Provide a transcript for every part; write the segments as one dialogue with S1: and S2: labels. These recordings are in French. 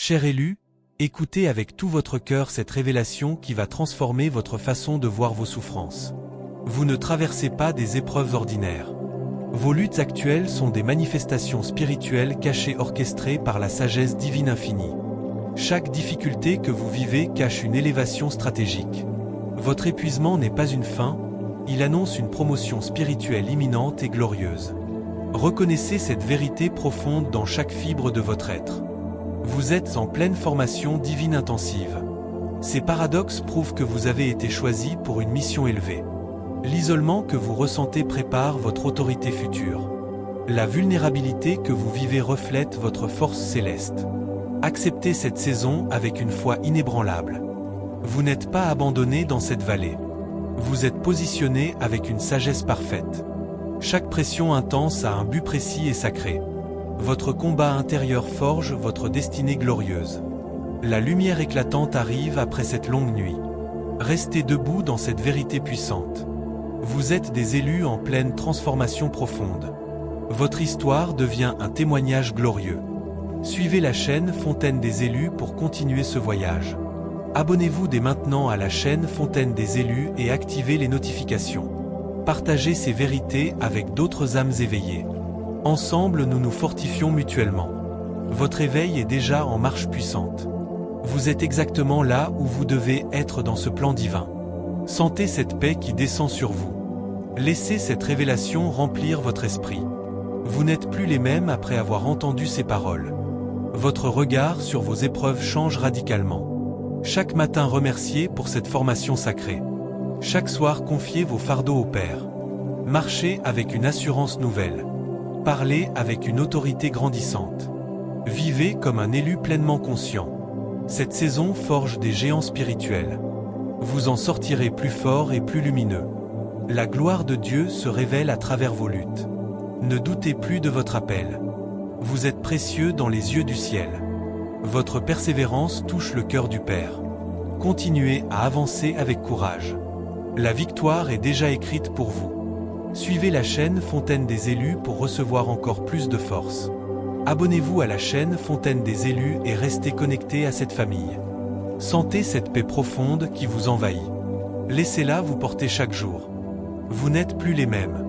S1: Cher élu, écoutez avec tout votre cœur cette révélation qui va transformer votre façon de voir vos souffrances. Vous ne traversez pas des épreuves ordinaires. Vos luttes actuelles sont des manifestations spirituelles cachées orchestrées par la sagesse divine infinie. Chaque difficulté que vous vivez cache une élévation stratégique. Votre épuisement n'est pas une fin, il annonce une promotion spirituelle imminente et glorieuse. Reconnaissez cette vérité profonde dans chaque fibre de votre être. Vous êtes en pleine formation divine intensive. Ces paradoxes prouvent que vous avez été choisi pour une mission élevée. L'isolement que vous ressentez prépare votre autorité future. La vulnérabilité que vous vivez reflète votre force céleste. Acceptez cette saison avec une foi inébranlable. Vous n'êtes pas abandonné dans cette vallée. Vous êtes positionné avec une sagesse parfaite. Chaque pression intense a un but précis et sacré. Votre combat intérieur forge votre destinée glorieuse. La lumière éclatante arrive après cette longue nuit. Restez debout dans cette vérité puissante. Vous êtes des élus en pleine transformation profonde. Votre histoire devient un témoignage glorieux. Suivez la chaîne Fontaine des élus pour continuer ce voyage. Abonnez-vous dès maintenant à la chaîne Fontaine des élus et activez les notifications. Partagez ces vérités avec d'autres âmes éveillées. Ensemble, nous nous fortifions mutuellement. Votre éveil est déjà en marche puissante. Vous êtes exactement là où vous devez être dans ce plan divin. Sentez cette paix qui descend sur vous. Laissez cette révélation remplir votre esprit. Vous n'êtes plus les mêmes après avoir entendu ces paroles. Votre regard sur vos épreuves change radicalement. Chaque matin remerciez pour cette formation sacrée. Chaque soir confiez vos fardeaux au Père. Marchez avec une assurance nouvelle. Parlez avec une autorité grandissante. Vivez comme un élu pleinement conscient. Cette saison forge des géants spirituels. Vous en sortirez plus fort et plus lumineux. La gloire de Dieu se révèle à travers vos luttes. Ne doutez plus de votre appel. Vous êtes précieux dans les yeux du ciel. Votre persévérance touche le cœur du Père. Continuez à avancer avec courage. La victoire est déjà écrite pour vous. Suivez la chaîne Fontaine des élus pour recevoir encore plus de force. Abonnez-vous à la chaîne Fontaine des élus et restez connectés à cette famille. Sentez cette paix profonde qui vous envahit. Laissez-la vous porter chaque jour. Vous n'êtes plus les mêmes.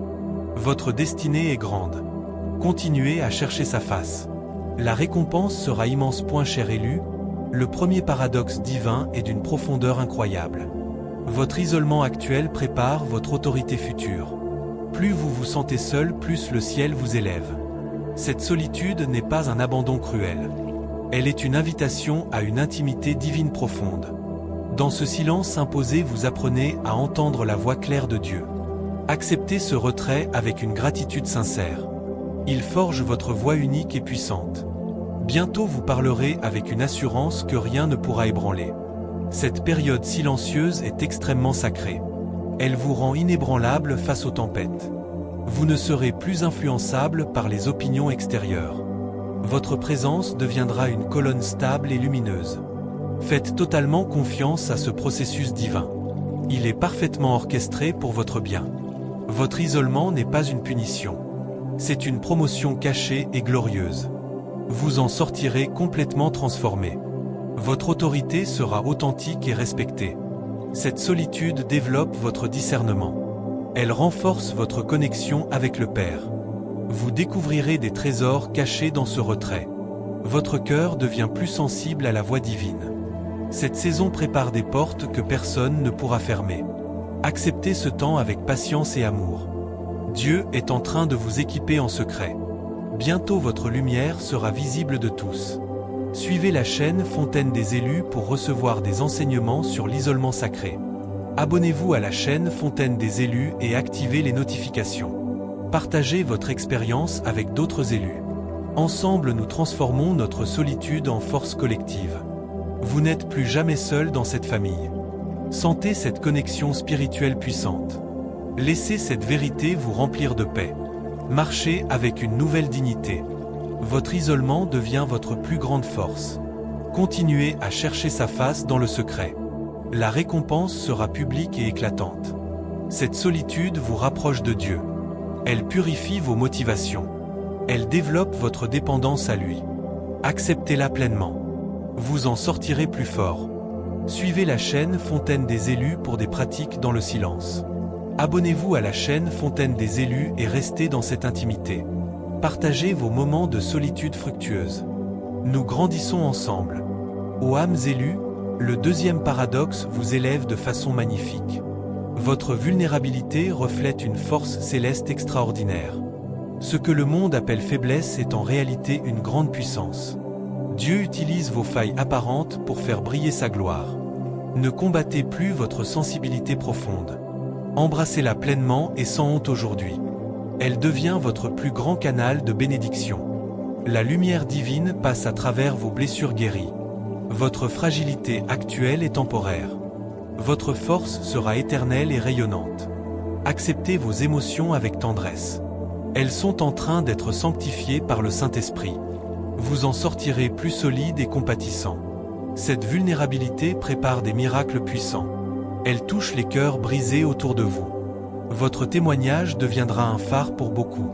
S1: Votre destinée est grande. Continuez à chercher sa face. La récompense sera immense. Cher élu, le premier paradoxe divin est d'une profondeur incroyable. Votre isolement actuel prépare votre autorité future. Plus vous vous sentez seul, plus le ciel vous élève. Cette solitude n'est pas un abandon cruel. Elle est une invitation à une intimité divine profonde. Dans ce silence imposé, vous apprenez à entendre la voix claire de Dieu. Acceptez ce retrait avec une gratitude sincère. Il forge votre voix unique et puissante. Bientôt vous parlerez avec une assurance que rien ne pourra ébranler. Cette période silencieuse est extrêmement sacrée. Elle vous rend inébranlable face aux tempêtes. Vous ne serez plus influençable par les opinions extérieures. Votre présence deviendra une colonne stable et lumineuse. Faites totalement confiance à ce processus divin. Il est parfaitement orchestré pour votre bien. Votre isolement n'est pas une punition. C'est une promotion cachée et glorieuse. Vous en sortirez complètement transformé. Votre autorité sera authentique et respectée. Cette solitude développe votre discernement. Elle renforce votre connexion avec le Père. Vous découvrirez des trésors cachés dans ce retrait. Votre cœur devient plus sensible à la voix divine. Cette saison prépare des portes que personne ne pourra fermer. Acceptez ce temps avec patience et amour. Dieu est en train de vous équiper en secret. Bientôt votre lumière sera visible de tous. Suivez la chaîne Fontaine des élus pour recevoir des enseignements sur l'isolement sacré. Abonnez-vous à la chaîne Fontaine des élus et activez les notifications. Partagez votre expérience avec d'autres élus. Ensemble, nous transformons notre solitude en force collective. Vous n'êtes plus jamais seul dans cette famille. Sentez cette connexion spirituelle puissante. Laissez cette vérité vous remplir de paix. Marchez avec une nouvelle dignité. Votre isolement devient votre plus grande force. Continuez à chercher sa face dans le secret. La récompense sera publique et éclatante. Cette solitude vous rapproche de Dieu. Elle purifie vos motivations. Elle développe votre dépendance à lui. Acceptez-la pleinement. Vous en sortirez plus fort. Suivez la chaîne Fontaine des élus pour des pratiques dans le silence. Abonnez-vous à la chaîne Fontaine des élus et restez dans cette intimité. Partagez vos moments de solitude fructueuse. Nous grandissons ensemble. Ô âmes élues, le deuxième paradoxe vous élève de façon magnifique. Votre vulnérabilité reflète une force céleste extraordinaire. Ce que le monde appelle faiblesse est en réalité une grande puissance. Dieu utilise vos failles apparentes pour faire briller sa gloire. Ne combattez plus votre sensibilité profonde. Embrassez-la pleinement et sans honte aujourd'hui. Elle devient votre plus grand canal de bénédiction. La lumière divine passe à travers vos blessures guéries. Votre fragilité actuelle est temporaire. Votre force sera éternelle et rayonnante. Acceptez vos émotions avec tendresse. Elles sont en train d'être sanctifiées par le Saint-Esprit. Vous en sortirez plus solide et compatissant. Cette vulnérabilité prépare des miracles puissants. Elle touche les cœurs brisés autour de vous. Votre témoignage deviendra un phare pour beaucoup.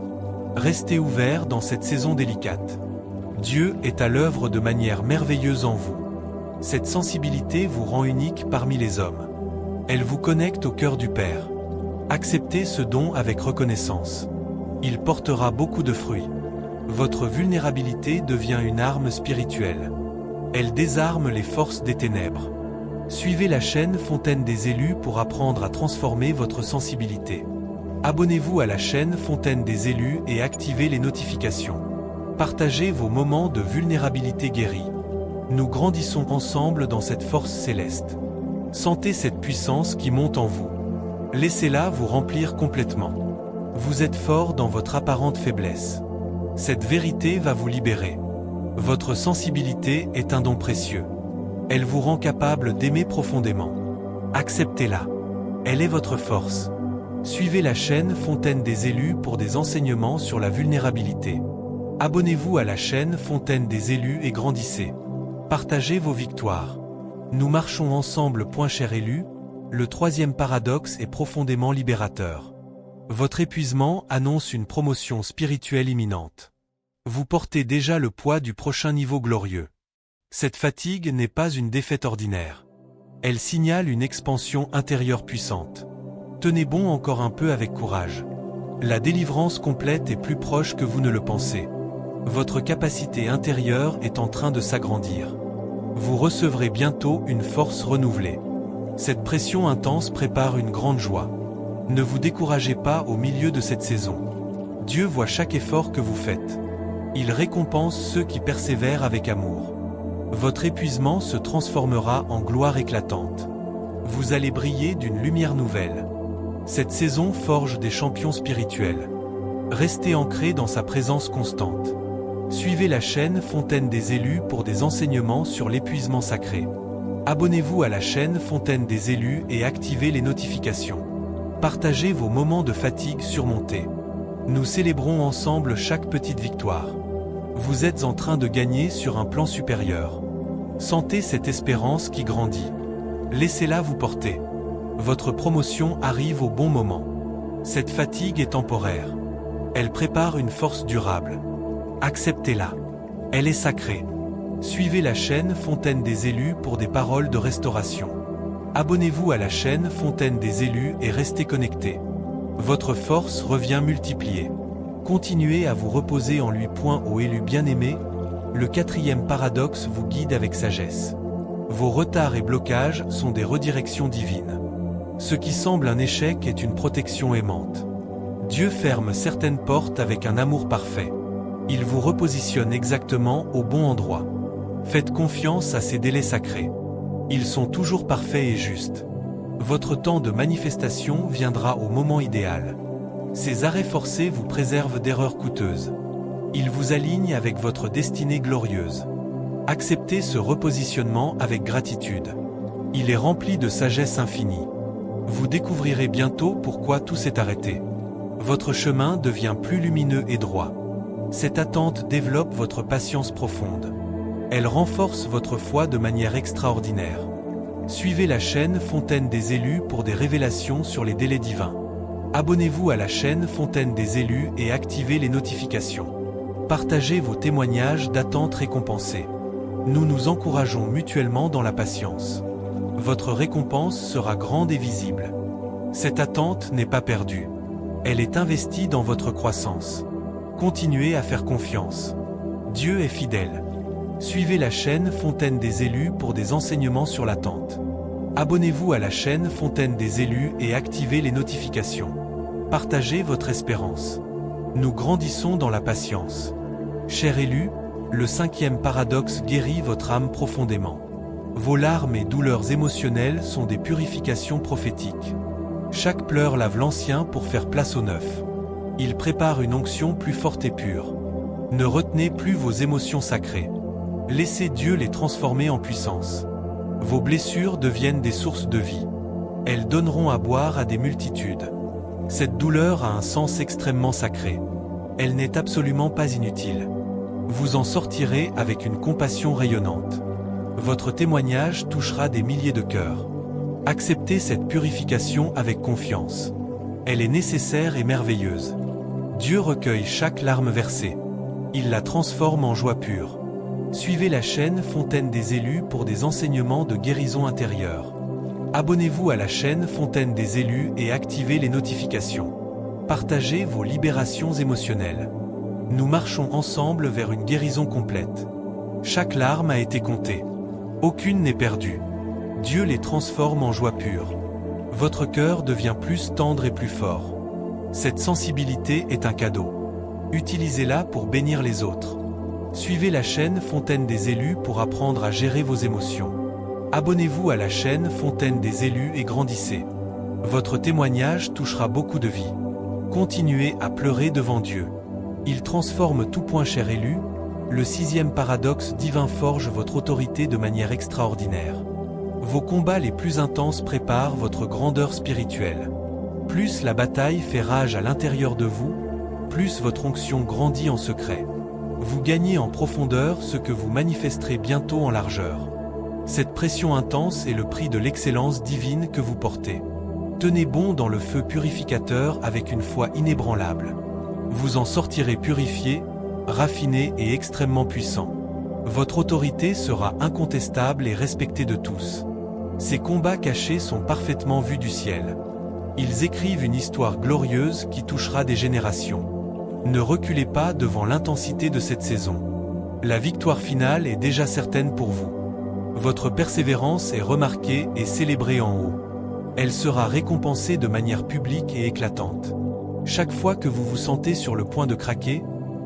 S1: Restez ouverts dans cette saison délicate. Dieu est à l'œuvre de manière merveilleuse en vous. Cette sensibilité vous rend unique parmi les hommes. Elle vous connecte au cœur du Père. Acceptez ce don avec reconnaissance. Il portera beaucoup de fruits. Votre vulnérabilité devient une arme spirituelle. Elle désarme les forces des ténèbres. Suivez la chaîne Fontaine des élus pour apprendre à transformer votre sensibilité. Abonnez-vous à la chaîne Fontaine des élus et activez les notifications. Partagez vos moments de vulnérabilité guéris. Nous grandissons ensemble dans cette force céleste. Sentez cette puissance qui monte en vous. Laissez-la vous remplir complètement. Vous êtes fort dans votre apparente faiblesse. Cette vérité va vous libérer. Votre sensibilité est un don précieux. Elle vous rend capable d'aimer profondément. Acceptez-la. Elle est votre force. Suivez la chaîne Fontaine des élus pour des enseignements sur la vulnérabilité. Abonnez-vous à la chaîne Fontaine des élus et grandissez. Partagez vos victoires. Nous marchons ensemble. Cher élu, le troisième paradoxe est profondément libérateur. Votre épuisement annonce une promotion spirituelle imminente. Vous portez déjà le poids du prochain niveau glorieux. Cette fatigue n'est pas une défaite ordinaire. Elle signale une expansion intérieure puissante. Tenez bon encore un peu avec courage. La délivrance complète est plus proche que vous ne le pensez. Votre capacité intérieure est en train de s'agrandir. Vous recevrez bientôt une force renouvelée. Cette pression intense prépare une grande joie. Ne vous découragez pas au milieu de cette saison. Dieu voit chaque effort que vous faites. Il récompense ceux qui persévèrent avec amour. Votre épuisement se transformera en gloire éclatante. Vous allez briller d'une lumière nouvelle. Cette saison forge des champions spirituels. Restez ancrés dans sa présence constante. Suivez la chaîne Fontaine des élus pour des enseignements sur l'épuisement sacré. Abonnez-vous à la chaîne Fontaine des élus et activez les notifications. Partagez vos moments de fatigue surmontés. Nous célébrons ensemble chaque petite victoire. Vous êtes en train de gagner sur un plan supérieur. Sentez cette espérance qui grandit. Laissez-la vous porter. Votre promotion arrive au bon moment. Cette fatigue est temporaire. Elle prépare une force durable. Acceptez-la. Elle est sacrée. Suivez la chaîne Fontaine des élus pour des paroles de restauration. Abonnez-vous à la chaîne Fontaine des élus et restez connectés. Votre force revient multipliée. Continuez à vous reposer en lui. Ô élus bien-aimés, le quatrième paradoxe vous guide avec sagesse. Vos retards et blocages sont des redirections divines. Ce qui semble un échec est une protection aimante. Dieu ferme certaines portes avec un amour parfait. Il vous repositionne exactement au bon endroit. Faites confiance à ces délais sacrés. Ils sont toujours parfaits et justes. Votre temps de manifestation viendra au moment idéal. Ces arrêts forcés vous préservent d'erreurs coûteuses. Ils vous alignent avec votre destinée glorieuse. Acceptez ce repositionnement avec gratitude. Il est rempli de sagesse infinie. Vous découvrirez bientôt pourquoi tout s'est arrêté. Votre chemin devient plus lumineux et droit. Cette attente développe votre patience profonde. Elle renforce votre foi de manière extraordinaire. Suivez la chaîne Fontaine des élus pour des révélations sur les délais divins. Abonnez-vous à la chaîne Fontaine des élus et activez les notifications. Partagez vos témoignages d'attente récompensée. Nous nous encourageons mutuellement dans la patience. Votre récompense sera grande et visible. Cette attente n'est pas perdue. Elle est investie dans votre croissance. Continuez à faire confiance. Dieu est fidèle. Suivez la chaîne Fontaine des élus pour des enseignements sur l'attente. Abonnez-vous à la chaîne Fontaine des élus et activez les notifications. Partagez votre espérance. Nous grandissons dans la patience. Cher élu, le 5e paradoxe guérit votre âme profondément. Vos larmes et douleurs émotionnelles sont des purifications prophétiques. Chaque pleur lave l'ancien pour faire place au neuf. Il prépare une onction plus forte et pure. Ne retenez plus vos émotions sacrées. Laissez Dieu les transformer en puissance. Vos blessures deviennent des sources de vie. Elles donneront à boire à des multitudes. Cette douleur a un sens extrêmement sacré. Elle n'est absolument pas inutile. Vous en sortirez avec une compassion rayonnante. Votre témoignage touchera des milliers de cœurs. Acceptez cette purification avec confiance. Elle est nécessaire et merveilleuse. Dieu recueille chaque larme versée. Il la transforme en joie pure. Suivez la chaîne Fontaine des élus pour des enseignements de guérison intérieure. Abonnez-vous à la chaîne Fontaine des élus et activez les notifications. Partagez vos libérations émotionnelles. Nous marchons ensemble vers une guérison complète. Chaque larme a été comptée. Aucune n'est perdue. Dieu les transforme en joie pure. Votre cœur devient plus tendre et plus fort. Cette sensibilité est un cadeau. Utilisez-la pour bénir les autres. Suivez la chaîne Fontaine des élus pour apprendre à gérer vos émotions. Abonnez-vous à la chaîne Fontaine des élus et grandissez. Votre témoignage touchera beaucoup de vies. Continuez à pleurer devant Dieu. Il transforme tout point, cher élu. Le 6e paradoxe divin forge votre autorité de manière extraordinaire. Vos combats les plus intenses préparent votre grandeur spirituelle. Plus la bataille fait rage à l'intérieur de vous, plus votre onction grandit en secret. Vous gagnez en profondeur ce que vous manifesterez bientôt en largeur. Cette pression intense est le prix de l'excellence divine que vous portez. Tenez bon dans le feu purificateur avec une foi inébranlable. Vous en sortirez purifié, raffiné et extrêmement puissant. Votre autorité sera incontestable et respectée de tous. Ces combats cachés sont parfaitement vus du ciel. Ils écrivent une histoire glorieuse qui touchera des générations. Ne reculez pas devant l'intensité de cette saison. La victoire finale est déjà certaine pour vous. Votre persévérance est remarquée et célébrée en haut. Elle sera récompensée de manière publique et éclatante. Chaque fois que vous vous sentez sur le point de craquer,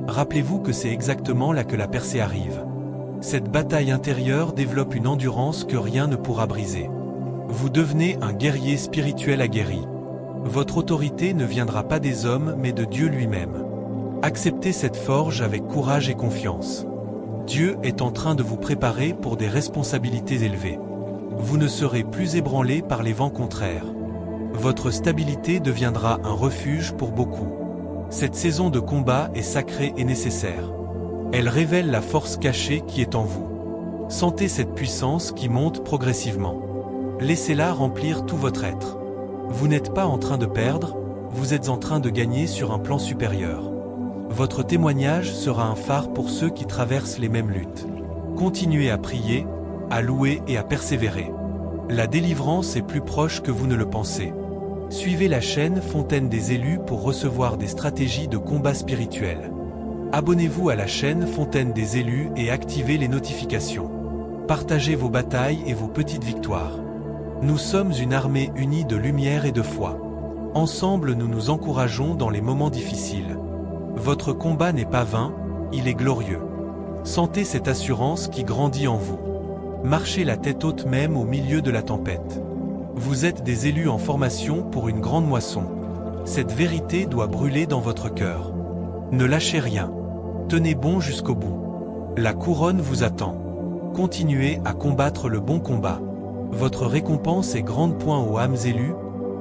S1: rappelez-vous que c'est exactement là que la percée arrive. Cette bataille intérieure développe une endurance que rien ne pourra briser. Vous devenez un guerrier spirituel aguerri. Votre autorité ne viendra pas des hommes mais de Dieu lui-même. Acceptez cette forge avec courage et confiance. Dieu est en train de vous préparer pour des responsabilités élevées. Vous ne serez plus ébranlé par les vents contraires. Votre stabilité deviendra un refuge pour beaucoup. Cette saison de combat est sacrée et nécessaire. Elle révèle la force cachée qui est en vous. Sentez cette puissance qui monte progressivement. Laissez-la remplir tout votre être. Vous n'êtes pas en train de perdre, vous êtes en train de gagner sur un plan supérieur. Votre témoignage sera un phare pour ceux qui traversent les mêmes luttes. Continuez à prier, à louer et à persévérer. La délivrance est plus proche que vous ne le pensez. Suivez la chaîne Fontaine des élus pour recevoir des stratégies de combat spirituel. Abonnez-vous à la chaîne Fontaine des élus et activez les notifications. Partagez vos batailles et vos petites victoires. Nous sommes une armée unie de lumière et de foi. Ensemble, nous nous encourageons dans les moments difficiles. Votre combat n'est pas vain, il est glorieux. Sentez cette assurance qui grandit en vous. Marchez la tête haute même au milieu de la tempête. Vous êtes des élus en formation pour une grande moisson. Cette vérité doit brûler dans votre cœur. Ne lâchez rien. Tenez bon jusqu'au bout. La couronne vous attend. Continuez à combattre le bon combat. Votre récompense est grande. Aux âmes élues,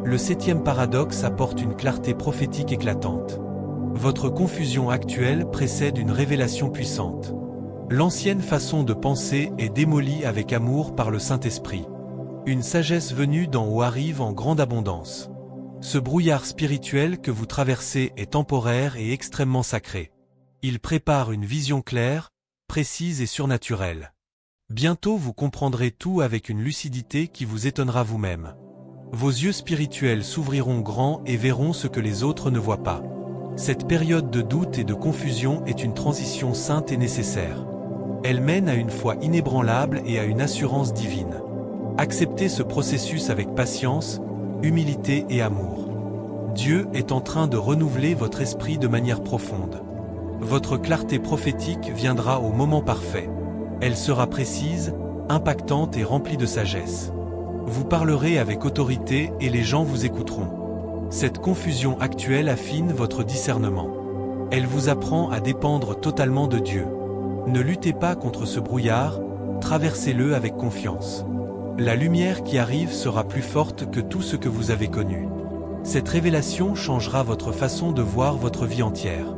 S1: le 7e paradoxe apporte une clarté prophétique éclatante. Votre confusion actuelle précède une révélation puissante. L'ancienne façon de penser est démolie avec amour par le Saint-Esprit. Une sagesse venue d'en haut arrive en grande abondance. Ce brouillard spirituel que vous traversez est temporaire et extrêmement sacré. Il prépare une vision claire, précise et surnaturelle. Bientôt vous comprendrez tout avec une lucidité qui vous étonnera vous-même. Vos yeux spirituels s'ouvriront grands et verront ce que les autres ne voient pas. Cette période de doute et de confusion est une transition sainte et nécessaire. Elle mène à une foi inébranlable et à une assurance divine. Acceptez ce processus avec patience, humilité et amour. Dieu est en train de renouveler votre esprit de manière profonde. Votre clarté prophétique viendra au moment parfait. Elle sera précise, impactante et remplie de sagesse. Vous parlerez avec autorité et les gens vous écouteront. Cette confusion actuelle affine votre discernement. Elle vous apprend à dépendre totalement de Dieu. Ne luttez pas contre ce brouillard, traversez-le avec confiance. La lumière qui arrive sera plus forte que tout ce que vous avez connu. Cette révélation changera votre façon de voir votre vie entière.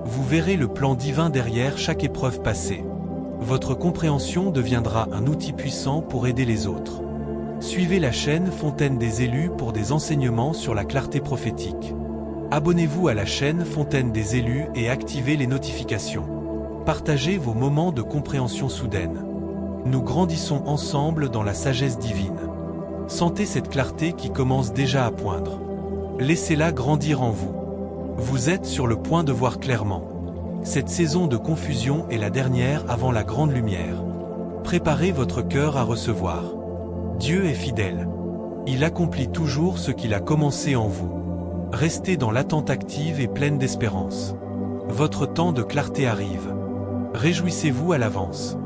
S1: Vous verrez le plan divin derrière chaque épreuve passée. Votre compréhension deviendra un outil puissant pour aider les autres. Suivez la chaîne Fontaine des élus pour des enseignements sur la clarté prophétique. Abonnez-vous à la chaîne Fontaine des élus et activez les notifications. Partagez vos moments de compréhension soudaine. Nous grandissons ensemble dans la sagesse divine. Sentez cette clarté qui commence déjà à poindre. Laissez-la grandir en vous. Vous êtes sur le point de voir clairement. Cette saison de confusion est la dernière avant la grande lumière. Préparez votre cœur à recevoir. Dieu est fidèle. Il accomplit toujours ce qu'il a commencé en vous. Restez dans l'attente active et pleine d'espérance. Votre temps de clarté arrive. Réjouissez-vous à l'avance.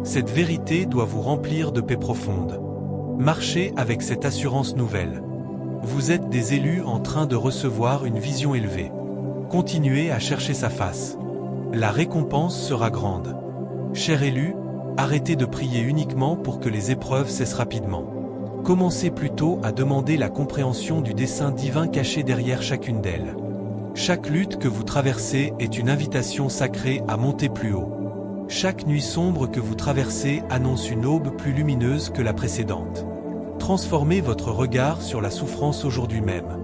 S1: Cette vérité doit vous remplir de paix profonde. Marchez avec cette assurance nouvelle. Vous êtes des élus en train de recevoir une vision élevée. Continuez à chercher sa face. La récompense sera grande. Chers élus, arrêtez de prier uniquement pour que les épreuves cessent rapidement. Commencez plutôt à demander la compréhension du dessein divin caché derrière chacune d'elles. Chaque lutte que vous traversez est une invitation sacrée à monter plus haut. Chaque nuit sombre que vous traversez annonce une aube plus lumineuse que la précédente. Transformez votre regard sur la souffrance aujourd'hui même.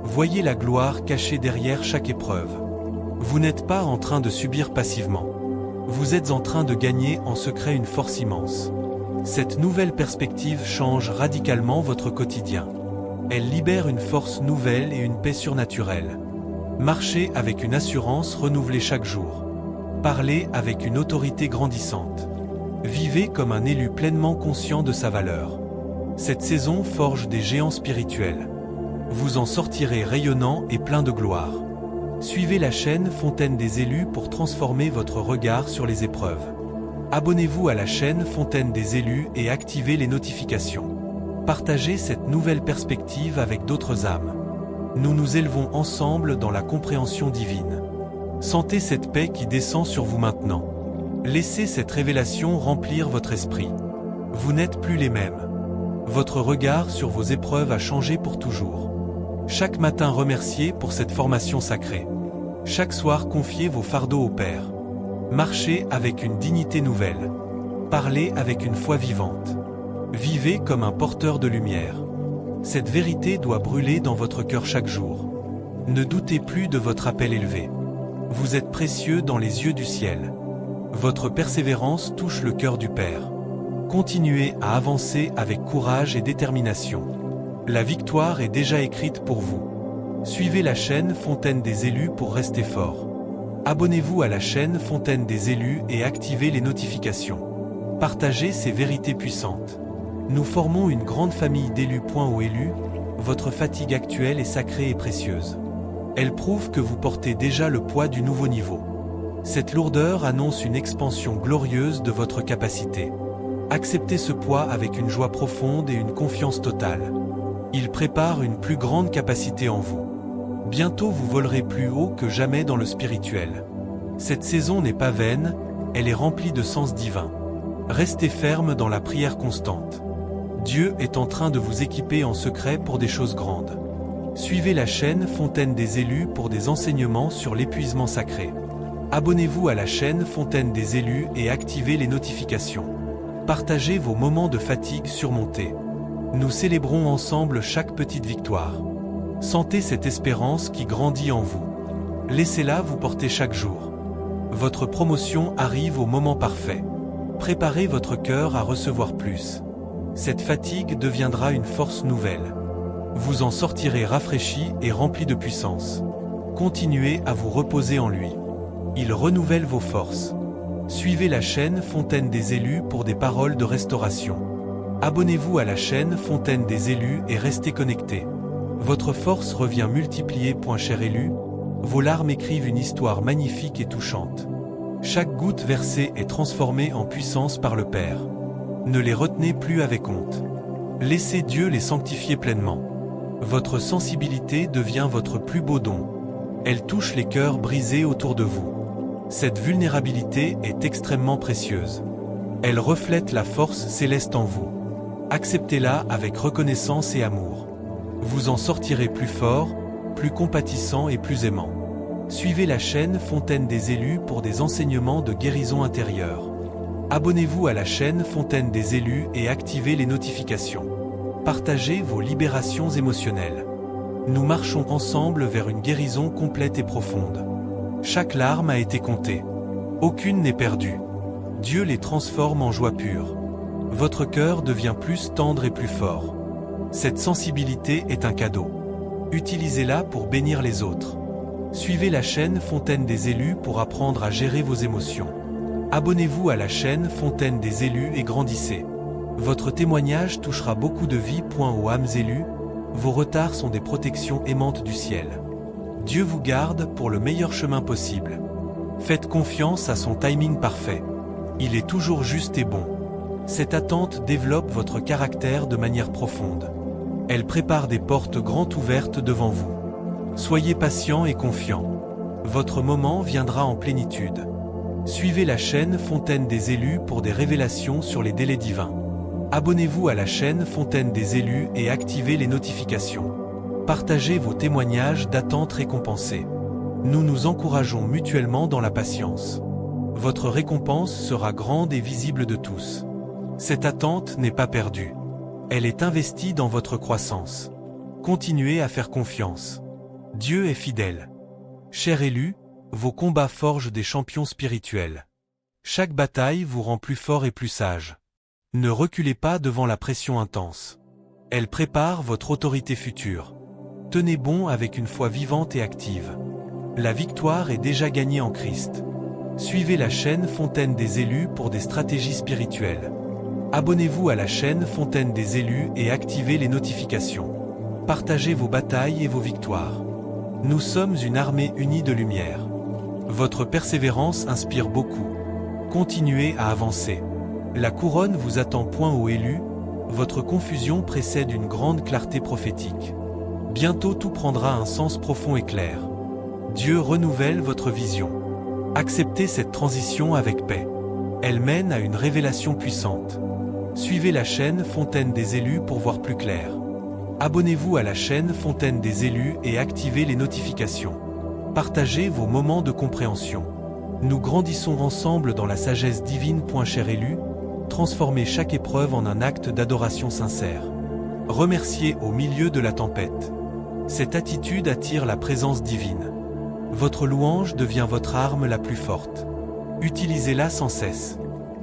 S1: Voyez la gloire cachée derrière chaque épreuve. Vous n'êtes pas en train de subir passivement. Vous êtes en train de gagner en secret une force immense. Cette nouvelle perspective change radicalement votre quotidien. Elle libère une force nouvelle et une paix surnaturelle. Marchez avec une assurance renouvelée chaque jour. Parlez avec une autorité grandissante. Vivez comme un élu pleinement conscient de sa valeur. Cette saison forge des géants spirituels. Vous en sortirez rayonnant et plein de gloire. Suivez la chaîne Fontaine des élus pour transformer votre regard sur les épreuves. Abonnez-vous à la chaîne Fontaine des élus et activez les notifications. Partagez cette nouvelle perspective avec d'autres âmes. Nous nous élevons ensemble dans la compréhension divine. Sentez cette paix qui descend sur vous maintenant. Laissez cette révélation remplir votre esprit. Vous n'êtes plus les mêmes. Votre regard sur vos épreuves a changé pour toujours. Chaque matin remerciez pour cette formation sacrée. Chaque soir confiez vos fardeaux au Père. Marchez avec une dignité nouvelle. Parlez avec une foi vivante. Vivez comme un porteur de lumière. Cette vérité doit brûler dans votre cœur chaque jour. Ne doutez plus de votre appel élevé. Vous êtes précieux dans les yeux du ciel. Votre persévérance touche le cœur du Père. Continuez à avancer avec courage et détermination. La victoire est déjà écrite pour vous. Suivez la chaîne Fontaine des élus pour rester fort. Abonnez-vous à la chaîne Fontaine des élus et activez les notifications. Partagez ces vérités puissantes. Nous formons une grande famille d'élus. Aux élus, votre fatigue actuelle est sacrée et précieuse. Elle prouve que vous portez déjà le poids du nouveau niveau. Cette lourdeur annonce une expansion glorieuse de votre capacité. Acceptez ce poids avec une joie profonde et une confiance totale. Il prépare une plus grande capacité en vous. Bientôt vous volerez plus haut que jamais dans le spirituel. Cette saison n'est pas vaine, elle est remplie de sens divin. Restez ferme dans la prière constante. Dieu est en train de vous équiper en secret pour des choses grandes. Suivez la chaîne Fontaine des élus pour des enseignements sur l'épuisement sacré. Abonnez-vous à la chaîne Fontaine des élus et activez les notifications. Partagez vos moments de fatigue surmontés. Nous célébrons ensemble chaque petite victoire. Sentez cette espérance qui grandit en vous. Laissez-la vous porter chaque jour. Votre promotion arrive au moment parfait. Préparez votre cœur à recevoir plus. Cette fatigue deviendra une force nouvelle. Vous en sortirez rafraîchi et rempli de puissance. Continuez à vous reposer en lui. Il renouvelle vos forces. Suivez la chaîne Fontaine des élus pour des paroles de restauration. Abonnez-vous à la chaîne Fontaine des élus et restez connectés. Votre force revient multipliée. Cher élu, vos larmes écrivent une histoire magnifique et touchante. Chaque goutte versée est transformée en puissance par le Père. Ne les retenez plus avec honte. Laissez Dieu les sanctifier pleinement. Votre sensibilité devient votre plus beau don. Elle touche les cœurs brisés autour de vous. Cette vulnérabilité est extrêmement précieuse. Elle reflète la force céleste en vous. Acceptez-la avec reconnaissance et amour. Vous en sortirez plus fort, plus compatissant et plus aimant. Suivez la chaîne Fontaine des élus pour des enseignements de guérison intérieure. Abonnez-vous à la chaîne Fontaine des élus et activez les notifications. Partagez vos libérations émotionnelles. Nous marchons ensemble vers une guérison complète et profonde. Chaque larme a été comptée. Aucune n'est perdue. Dieu les transforme en joie pure. Votre cœur devient plus tendre et plus fort. Cette sensibilité est un cadeau. Utilisez-la pour bénir les autres. Suivez la chaîne Fontaine des élus pour apprendre à gérer vos émotions. Abonnez-vous à la chaîne Fontaine des élus et grandissez. Votre témoignage touchera beaucoup de vies. Aux âmes élues, vos retards sont des protections aimantes du ciel. Dieu vous garde pour le meilleur chemin possible. Faites confiance à son timing parfait. Il est toujours juste et bon. Cette attente développe votre caractère de manière profonde. Elle prépare des portes grandes ouvertes devant vous. Soyez patient et confiant. Votre moment viendra en plénitude. Suivez la chaîne Fontaine des élus pour des révélations sur les délais divins. Abonnez-vous à la chaîne Fontaine des élus et activez les notifications. Partagez vos témoignages d'attente récompensés. Nous nous encourageons mutuellement dans la patience. Votre récompense sera grande et visible de tous. Cette attente n'est pas perdue. Elle est investie dans votre croissance. Continuez à faire confiance. Dieu est fidèle. Cher élu, vos combats forgent des champions spirituels. Chaque bataille vous rend plus fort et plus sage. Ne reculez pas devant la pression intense. Elle prépare votre autorité future. Tenez bon avec une foi vivante et active. La victoire est déjà gagnée en Christ. Suivez la chaîne Fontaine des élus pour des stratégies spirituelles. Abonnez-vous à la chaîne Fontaine des élus et activez les notifications. Partagez vos batailles et vos victoires. Nous sommes une armée unie de lumière. Votre persévérance inspire beaucoup. Continuez à avancer. La couronne vous attend. Aux élus, votre confusion précède une grande clarté prophétique. Bientôt tout prendra un sens profond et clair. Dieu renouvelle votre vision. Acceptez cette transition avec paix. Elle mène à une révélation puissante. Suivez la chaîne Fontaine des élus pour voir plus clair. Abonnez-vous à la chaîne Fontaine des élus et activez les notifications. Partagez vos moments de compréhension. Nous grandissons ensemble dans la sagesse divine. Cher élu, transformez chaque épreuve en un acte d'adoration sincère. Remerciez au milieu de la tempête. Cette attitude attire la présence divine. Votre louange devient votre arme la plus forte. Utilisez-la sans cesse.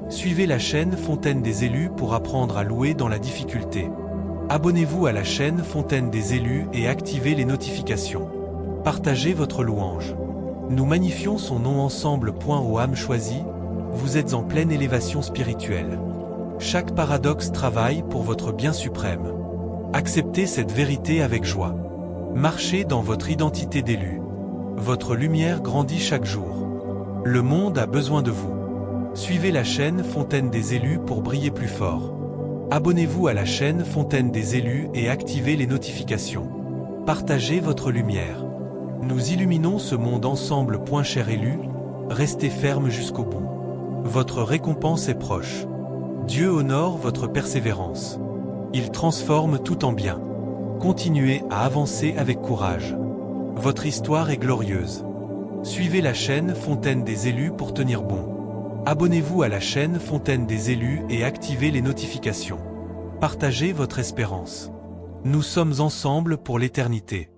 S1: Suivez la chaîne Fontaine des élus pour apprendre à louer dans la difficulté. Abonnez-vous à la chaîne Fontaine des élus et activez les notifications. Partagez votre louange. Nous magnifions son nom ensemble. Aux âmes choisies, vous êtes en pleine élévation spirituelle. Chaque paradoxe travaille pour votre bien suprême. Acceptez cette vérité avec joie. Marchez dans votre identité d'élu. Votre lumière grandit chaque jour. Le monde a besoin de vous. Suivez la chaîne Fontaine des élus pour briller plus fort. Abonnez-vous à la chaîne Fontaine des élus et activez les notifications. Partagez votre lumière. Nous illuminons ce monde ensemble. Cher élu, restez ferme jusqu'au bout. Votre récompense est proche. Dieu honore votre persévérance. Il transforme tout en bien. Continuez à avancer avec courage. Votre histoire est glorieuse. Suivez la chaîne Fontaine des élus pour tenir bon. Abonnez-vous à la chaîne Fontaine des élus et activez les notifications. Partagez votre espérance. Nous sommes ensemble pour l'éternité.